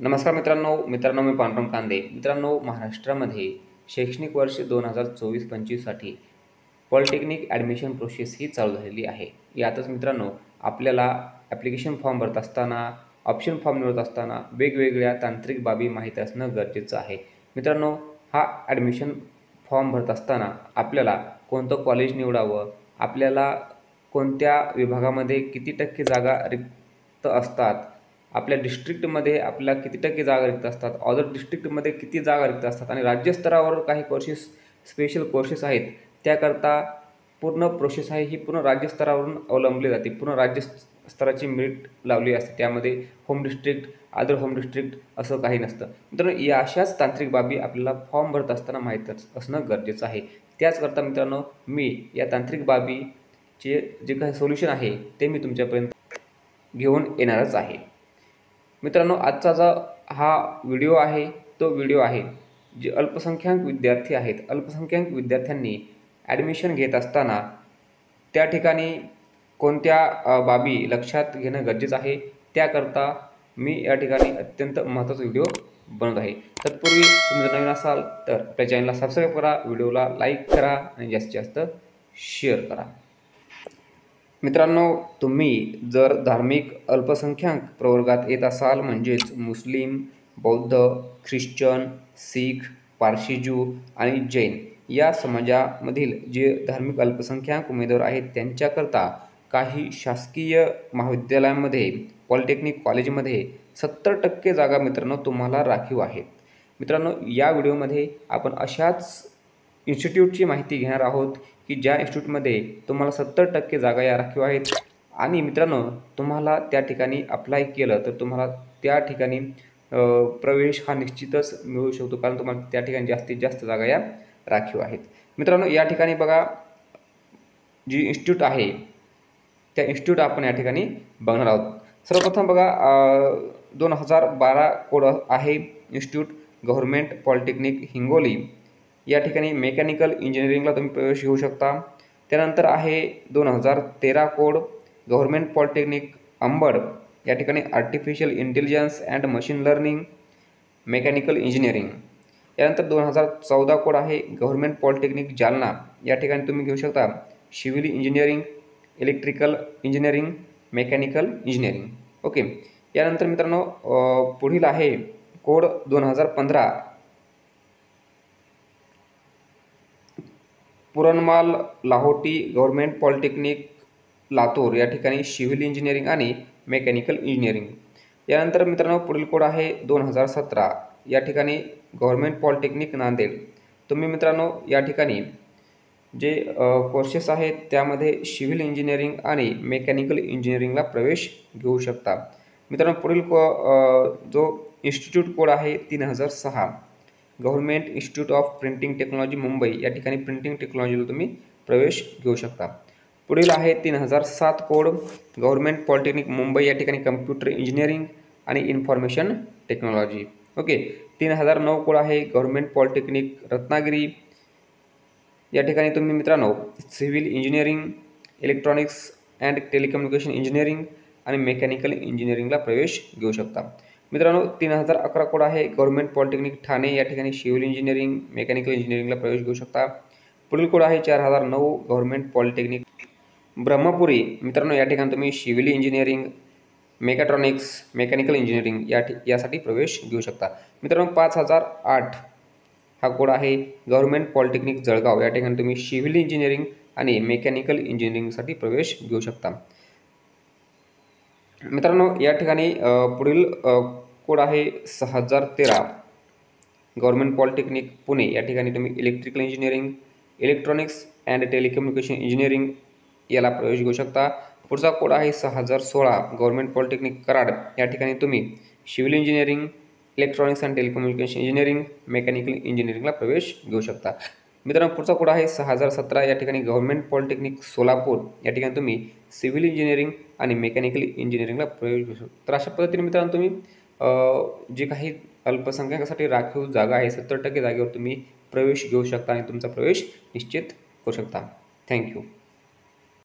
नमस्कार मित्रांनो मी पांडुरंग कांदे. महाराष्ट्रामध्ये शैक्षणिक वर्ष 2024-25साठी पॉलिटेक्निक ॲडमिशन प्रोसेस ही चालू झालेली आहे. यातच मित्रांनो आपल्याला ॲप्लिकेशन फॉर्म भरत असताना, ऑप्शन फॉर्म निवडत असताना वेगवेगळ्या तांत्रिक बाबी माहीत असणं गरजेचं आहे. मित्रांनो, हा ॲडमिशन फॉर्म भरत असताना आपल्याला कोणतं कॉलेज निवडावं, आपल्याला कोणत्या विभागामध्ये किती टक्के जागा रिक्त असतात, आपल्या डिस्ट्रिक्टमध्ये आपल्याला किती टक्के जागा रिक्त असतात, अदर डिस्ट्रिक्टमध्ये किती जागा रिक्त असतात आणि राज्यस्तरावर काही कोर्सेस स्पेशल कोर्सेस आहेत, त्याकरता पूर्ण प्रोसेस आहे ही पूर्ण राज्यस्तरावरून अवलंबली जाते. पूर्ण राज्यस्तराची मेरिट लावली असते. त्यामध्ये home district, other home district असं काही नसतं. मित्रांनो, या अशाच तांत्रिक बाबी आपल्याला फॉर्म भरत असताना माहीत असणं गरजेचं आहे. त्याचकरता मित्रांनो, मी या तांत्रिक बाबीचे जे काही सोल्युशन आहे ते मी तुमच्यापर्यंत घेऊन येणारच आहे. मित्रांनो, आजचा जो हा व्हिडिओ आहे तो व्हिडिओ आहे जे अल्पसंख्याक विद्यार्थी आहेत. अल्पसंख्याक विद्यार्थ्यांनी ॲडमिशन घेत असताना त्या ठिकाणी कोणत्या बाबी लक्षात घेणं गरजेचं आहे, त्याकरता मी या ठिकाणी अत्यंत महत्त्वाचा व्हिडिओ बनवत आहे. तत्पूर्वी तुम्ही जर नवीन असाल तर आपल्या चॅनलला सबस्क्राईब करा, व्हिडिओला लाईक करा आणि जास्तीत जास्त शेअर करा. मित्रांनो, तुम्ही जर धार्मिक अल्पसंख्याक प्रवर्गात येत असाल, म्हणजेच मुस्लिम, बौद्ध, ख्रिश्चन, शीख, पारशी, ज्यू आणि जैन या समाजामधील जे धार्मिक अल्पसंख्याक उमेदवार आहेत, त्यांच्याकरता काही शासकीय महाविद्यालयांमध्ये, पॉलिटेक्निक कॉलेजमध्ये 70% जागा मित्रांनो तुम्हाला राखीव आहेत. मित्रांनो, या व्हिडिओमध्ये आपण अशाच इन्स्टिट्यूटची माहिती घेणार आहोत की ज्या इन्स्टिट्यूटमध्ये तुम्हाला 70% जागा या राखीव आहेत आणि मित्रांनो, तुम्हाला त्या ठिकाणी अप्लाय केलं तर तुम्हाला त्या ठिकाणी प्रवेश हा निश्चितच मिळू शकतो, कारण तुम्हाला त्या ठिकाणी जास्तीत जास्त जागा या राखीव आहेत. मित्रांनो, या ठिकाणी बघा, जी इन्स्टिट्यूट आहे त्या इन्स्टिट्यूट आपण या ठिकाणी बघणार आहोत. सर्वप्रथम बघा, 2012 कोड आहे इन्स्टिट्यूट गव्हर्मेंट पॉलिटेक्निक हिंगोली. या ठिकाणी मेकॅनिकल इंजिनिअरिंगला तुम्ही प्रवेश घेऊ शकता. त्यानंतर आहे 2013 कोड गव्हर्मेंट पॉलिटेक्निक अंबड. या ठिकाणी artificial intelligence and machine learning mechanical engineering. यानंतर 2014 कोड आहे गव्हर्मेंट पॉलिटेक्निक जालना. या ठिकाणी तुम्ही घेऊ शकता civil engineering, electrical engineering, mechanical engineering. Okay. यानंतर मित्रांनो, पुढील आहे code 2015 Puranmal Lahoti government polytechnic Latur. या ठिकाणी सिव्हिल इंजिनिअरिंग आणि मेकॅनिकल इंजिनिअरिंग. यानंतर मित्रांनो, पुढील कोड आहे 2017. या ठिकाणी गव्हर्मेंट पॉलिटेक्निक नांदेड. तुम्ही मित्रांनो या ठिकाणी जे कोर्सेस आहेत त्यामध्ये सिव्हिल इंजिनिअरिंग आणि मेकॅनिकल इंजिनिअरिंगला प्रवेश घेऊ शकता. मित्रांनो, पुढील जो इन्स्टिट्यूट कोड आहे 3006 government institute of printing technology Mumbai. या ठिकाणी प्रिंटिंग टेक्नॉलॉजीला तुम्ही प्रवेश घेऊ शकता. पुढील आहे 3007 कोड गव्हर्मेंट पॉलिटेक्निक मुंबई. या ठिकाणी कम्प्युटर इंजिनिअरिंग आणि इन्फॉर्मेशन टेक्नॉलॉजी. ओके. 3009 कोड आहे गव्हर्मेंट पॉलिटेक्निक रत्नागिरी. या ठिकाणी तुम्ही मित्रांनो civil engineering, electronics and telecommunication engineering आणि मेकॅनिकल इंजिनिअरिंगला प्रवेश घेऊ शकता. मित्रांनो, 3011 कोड आहे गव्हर्मेंट पॉलिटेक्निक ठाणे. या ठिकाणी सिव्हिल इंजिनिअरिंग, मेकॅनिकल इंजिनिअरिंगला प्रवेश घेऊ शकता. पुढील कोड आहे 4009 गव्हर्मेंट पॉलिटेक्निक ब्रह्मपुरी. मित्रांनो, या ठिकाणी तुम्ही civil engineering, mechatronics, mechanical engineering यासाठी प्रवेश घेऊ शकता. मित्रांनो, 5008 हा कोड आहे गव्हर्मेंट पॉलिटेक्निक जळगाव. या ठिकाणी तुम्ही सिव्हिल इंजिनिअरिंग आणि मेकॅनिकल इंजिनिअरिंगसाठी प्रवेश घेऊ शकता. मित्रांनो, या ठिकाणी पुढील कोड आहे 6013 गव्हर्मेंट पॉलिटेक्निक पुणे. या ठिकाणी तुम्ही electrical engineering, electronics and telecommunication engineering याला प्रवेश घेऊ शकता. पुढचा कोड आहे 6016 गव्हर्मेंट पॉलिटेक्निक कराड. या ठिकाणी तुम्ही civil engineering, electronics and telecommunication engineering, mechanical इंजिनिअरिंगला प्रवेश घेऊ शकता. मित्रांनो, पुढचा कोड आहे 6017. या ठिकाणी गव्हर्मेंट पॉलिटेक्निक सोलापूर. या ठिकाणी तुम्ही सिव्हिल इंजिनिअरिंग आणि मेकॅनिकल इंजिनिअरिंगला प्रवेश घेऊ शकता. तर अशा पद्धतीने मित्रांनो तुम्ही जे काही अल्पसंख्याकासाठी राखीव जागा आहे 70% जागेवर तुम्ही प्रवेश घेऊ शकता आणि तुमचा प्रवेश निश्चित करू शकता. थँक्यू.